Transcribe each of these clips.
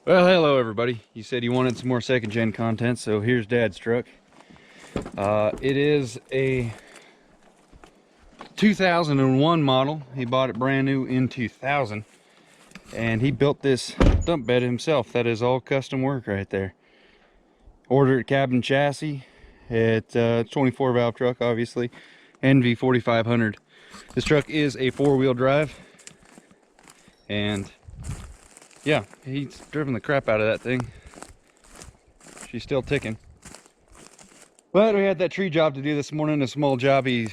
Well, hello everybody. You said you wanted some more second gen content, so here's Dad's truck. It is a 2001 model. He bought it brand new in 2000, and he built this dump bed himself. That is all custom work right there. Ordered cabin chassis. It's 24 valve truck, obviously, NV 4500. This truck is a 4-wheel drive, and yeah, he's driven the crap out of that thing. She's still ticking. But we had that tree job to do this morning, a small job. He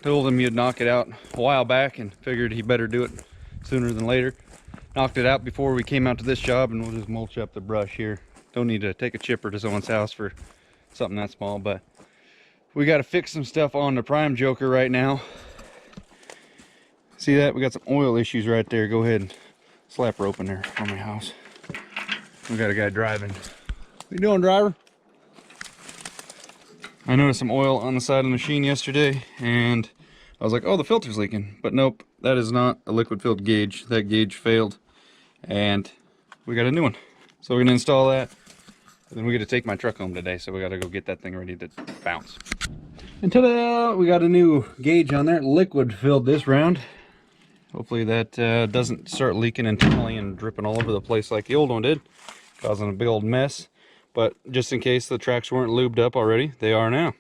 told him he'd knock it out a while back and figured he better do it sooner than later. Knocked it out before we came out to this job, and we'll just mulch up the brush here. Don't need to take a chipper to someone's house for something that small, but we got to fix some stuff on the Prime Joker right now. See that? We got some oil issues right there. Go ahead and slap rope in there on my house. We got a guy driving. What you doing, driver? I noticed some oil on the side of the machine yesterday, and I was like, oh, the filter's leaking. But nope, that is not a liquid filled gauge. That gauge failed, and we got a new one. So we're gonna install that, and then we got to take my truck home today, so we got to go get that thing ready to bounce. And ta-da! We got a new gauge on there, liquid filled this round. Hopefully that doesn't start leaking internally and dripping all over the place like the old one did, causing a big old mess. But just in case the tracks weren't lubed up already, they are now.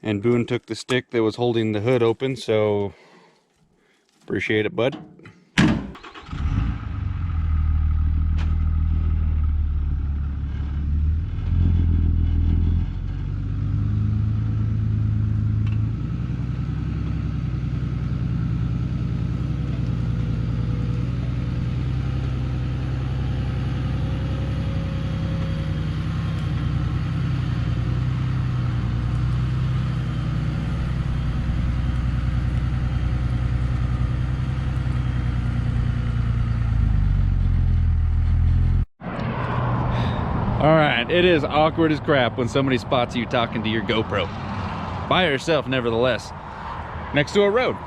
And Boone took the stick that was holding the hood open, so appreciate it, bud. Alright, it is awkward as crap when somebody spots you talking to your GoPro. By yourself, nevertheless. Next to a road.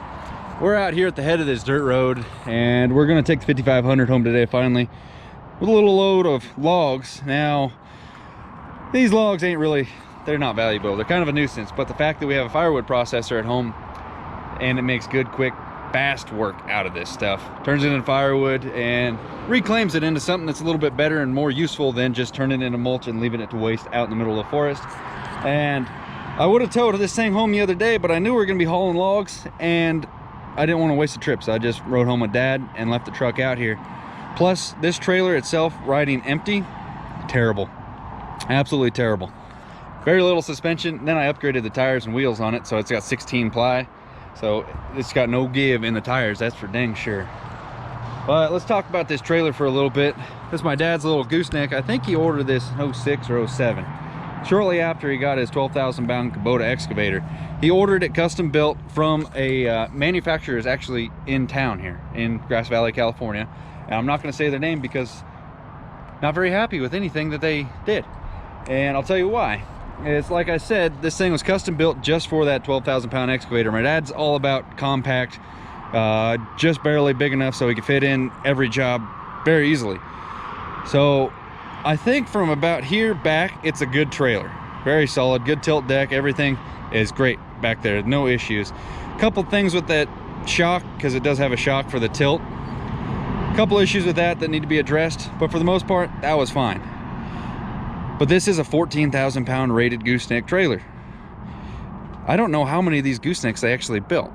We're out here at the head of this dirt road, and we're going to take the 5500 home today, finally, with a little load of logs. Now, these logs ain't really, they're not valuable. They're kind of a nuisance, but the fact that we have a firewood processor at home, and it makes good, quick, fast work out of this stuff, turns it into firewood and reclaims it into something that's a little bit better and more useful than just turning it into mulch and leaving it to waste out in the middle of the forest. And I would have towed this thing home the other day, but I knew we were going to be hauling logs, and I didn't want to waste the trip, so I just rode home with Dad and left the truck out here. Plus, this trailer itself riding empty, terrible, absolutely terrible. Very little suspension. Then I upgraded the tires and wheels on it, so it's got 16 ply. So it's got no give in the tires, that's for dang sure. But let's talk about this trailer for a little bit. This is my dad's little gooseneck. I think he ordered this in 06 or 07. Shortly after he got his 12,000 pound Kubota excavator. He ordered it custom built from a manufacturer is actually in town here in Grass Valley, California. And I'm not gonna say their name because I'm not very happy with anything that they did. And I'll tell you why. It's like I said, this thing was custom built just for that 12,000 pound excavator. My dad's all about compact, just barely big enough so he could fit in every job very easily. So I think from about here back, it's a good trailer. Very solid, good tilt deck, everything is great back there, no issues. Couple things with that shock, because it does have a shock for the tilt. Couple issues with that need to be addressed, but for the most part, that was fine. But this is a 14,000 pound rated gooseneck trailer. I don't know how many of these goosenecks they actually built.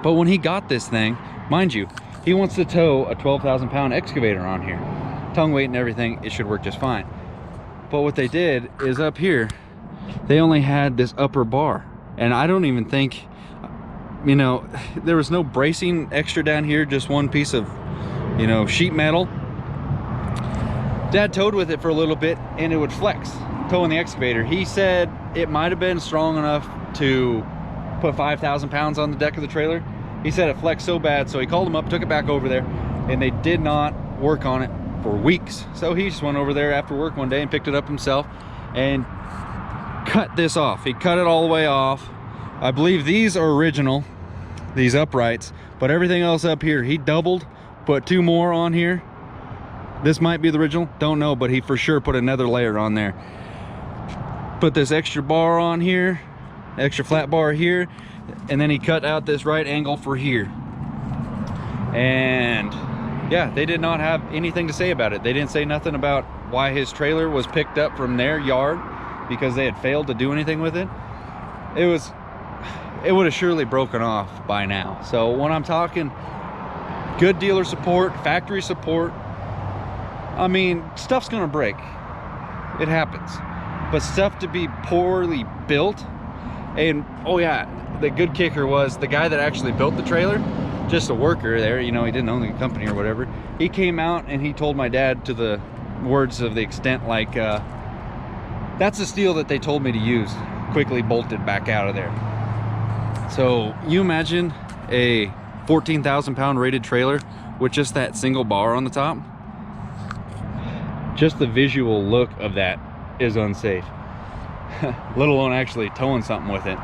But when he got this thing, mind you, he wants to tow a 12,000 pound excavator on here. Tongue weight and everything, it should work just fine. But what they did is up here, they only had this upper bar. And I don't even think, you know, there was no bracing extra down here, just one piece of, you know, sheet metal. Dad towed with it for a little bit and it would flex, towing the excavator. He said it might have been strong enough to put 5,000 pounds on the deck of the trailer. He said it flexed so bad, so he called him up, took it back over there, and they did not work on it for weeks. So he just went over there after work one day and picked it up himself and cut this off. He cut it all the way off. I believe these are original, these uprights, but everything else up here, he doubled, put 2 more on here, This might be the original, don't know, but he for sure put another layer on there. Put this extra bar on here, extra flat bar here, and then he cut out this right angle for here. And yeah, they did not have anything to say about it. They didn't say nothing about why his trailer was picked up from their yard because they had failed to do anything with it. It would have surely broken off by now. So when I'm talking good dealer support, factory support, I mean, stuff's gonna break. It happens. But stuff to be poorly built, and oh yeah, the good kicker was the guy that actually built the trailer, just a worker there, you know, he didn't own the company or whatever. He came out and he told my dad to the words of the extent like, that's the steel that they told me to use, quickly bolted back out of there. So you imagine a 14,000 pound rated trailer with just that single bar on the top. Just the visual look of that is unsafe, let alone actually towing something with it.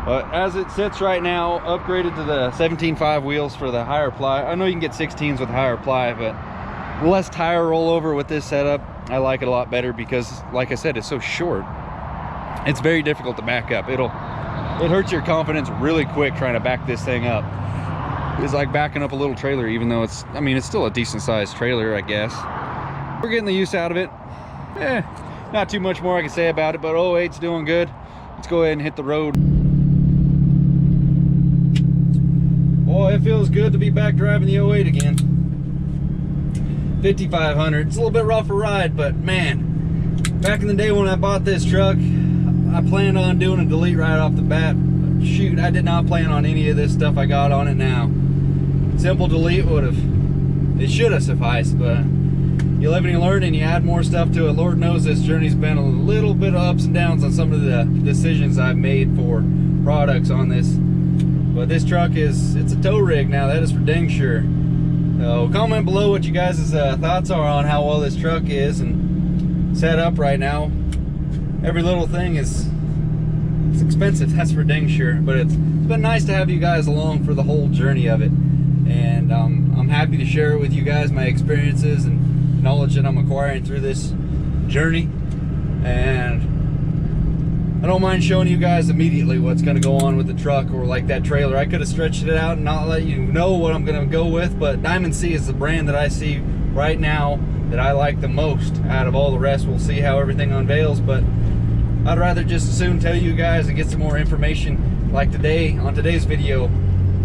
But as it sits right now, upgraded to the 17.5 wheels for the higher ply. I know you can get 16s with higher ply, but less tire rollover with this setup. I like it a lot better because, like I said, it's so short. It's very difficult to back up. It hurts your confidence really quick trying to back this thing up. It's like backing up a little trailer, even though it's, I mean, it's still a decent sized trailer, I guess. We're getting the use out of it. Not too much more I can say about it, but 08's doing good. Let's go ahead and hit the road. Boy, it feels good to be back driving the 08 again. 5500. It's a little bit rough a ride, but man, back in the day when I bought this truck, I planned on doing a delete right off the bat. Shoot, I did not plan on any of this stuff I got on it now. Simple delete would have, it should have sufficed, but you live and you learn and you add more stuff to it. Lord knows this journey's been a little bit of ups and downs on some of the decisions I've made for products on this. But this truck it's a tow rig now, that is for dang sure. So comment below what you guys' thoughts are on how well this truck is and set up right now. Every little thing it's expensive, that's for dang sure. But it's been nice to have you guys along for the whole journey of it. And I'm happy to share it with you guys, my experiences and knowledge that I'm acquiring through this journey. And I don't mind showing you guys immediately what's going to go on with the truck or like that trailer. I could have stretched it out and not let you know what I'm going to go with, but Diamond C is the brand that I see right now that I like the most out of all the rest. We'll see how everything unveils, but I'd rather just as soon tell you guys and get some more information like today on today's video.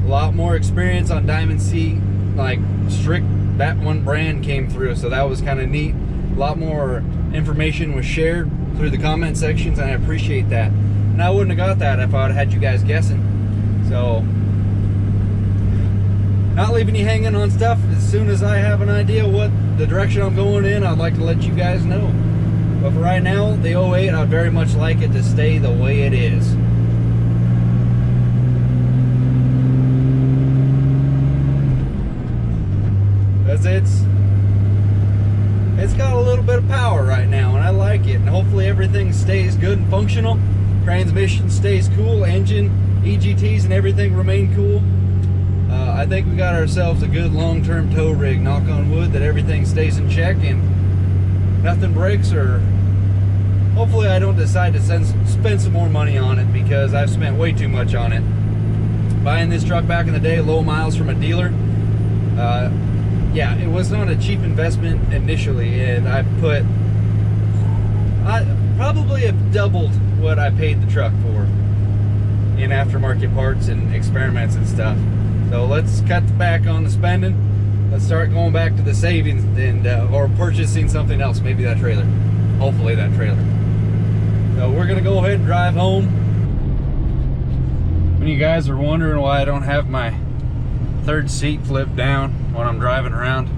A lot more experience on Diamond C, like strict, that one brand came through, so that was kind of neat. A lot more information was shared through the comment sections, and I appreciate that. And I wouldn't have got that if I would have had you guys guessing. So, not leaving you hanging on stuff. As soon as I have an idea what the direction I'm going in, I'd like to let you guys know. But for right now, the 08, I'd very much like it to stay the way it is. Because it's got a little bit of power right now, and I like it. And hopefully everything stays good and functional. Transmission stays cool, engine, EGTs and everything remain cool. I think we got ourselves a good long-term tow rig, knock on wood, that everything stays in check and nothing breaks, or hopefully I don't decide to spend some more money on it, because I've spent way too much on it. Buying this truck back in the day, low miles from a dealer, yeah, it was not a cheap investment initially, and I probably have doubled what I paid the truck for in aftermarket parts and experiments and stuff. So let's cut back on the spending. Let's start going back to the savings and or purchasing something else, maybe that trailer. Hopefully that trailer. So we're gonna go ahead and drive home. When you guys are wondering why I don't have my third seat flipped down when I'm driving around,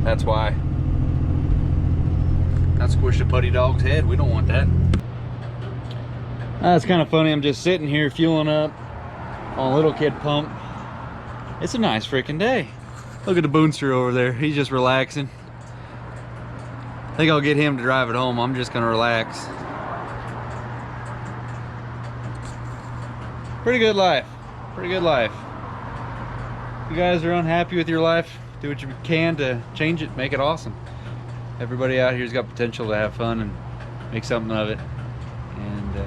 that's why. That squished a putty dog's head. We don't want that. It's kind of funny. I'm just sitting here fueling up on a little kid pump. It's a nice freaking day. Look at the boonster over there. He's just relaxing. I think I'll get him to drive it home. I'm just gonna relax. Pretty good life. Pretty good life. If you guys are unhappy with your life, do what you can to change it, make it awesome. Everybody out here's got potential to have fun and make something of it. And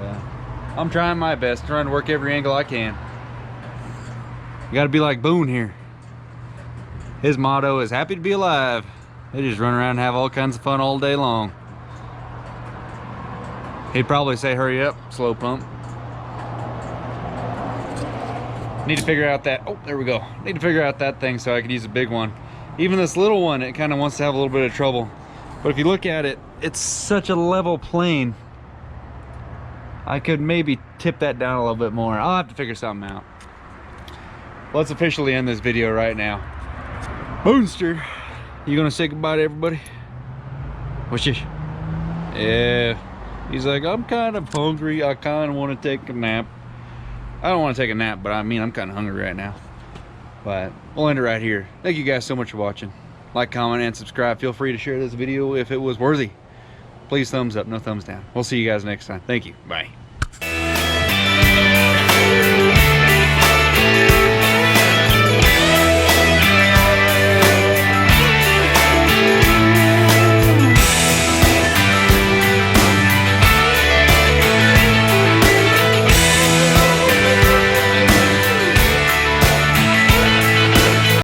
I'm trying my best, trying to work every angle I can. You gotta be like Boone here. His motto is happy to be alive. They just run around and have all kinds of fun all day long. He'd probably say hurry up, slow pump. Need to figure out that, oh, there we go. Need to figure out that thing so I could use a big one. Even this little one, it kind of wants to have a little bit of trouble. But if you look at it, it's such a level plane. I could maybe tip that down a little bit more. I'll have to figure something out. Let's officially end this video right now. Boonster, you gonna say goodbye to everybody? What's this? Yeah. He's like, I'm kind of hungry. I kind of want to take a nap. I don't want to take a nap, but I mean, I'm kind of hungry right now. But we'll end it right here. Thank you guys so much for watching. Like, comment, and subscribe. Feel free to share this video if it was worthy. Please thumbs up, no thumbs down. We'll see you guys next time. Thank you. Bye.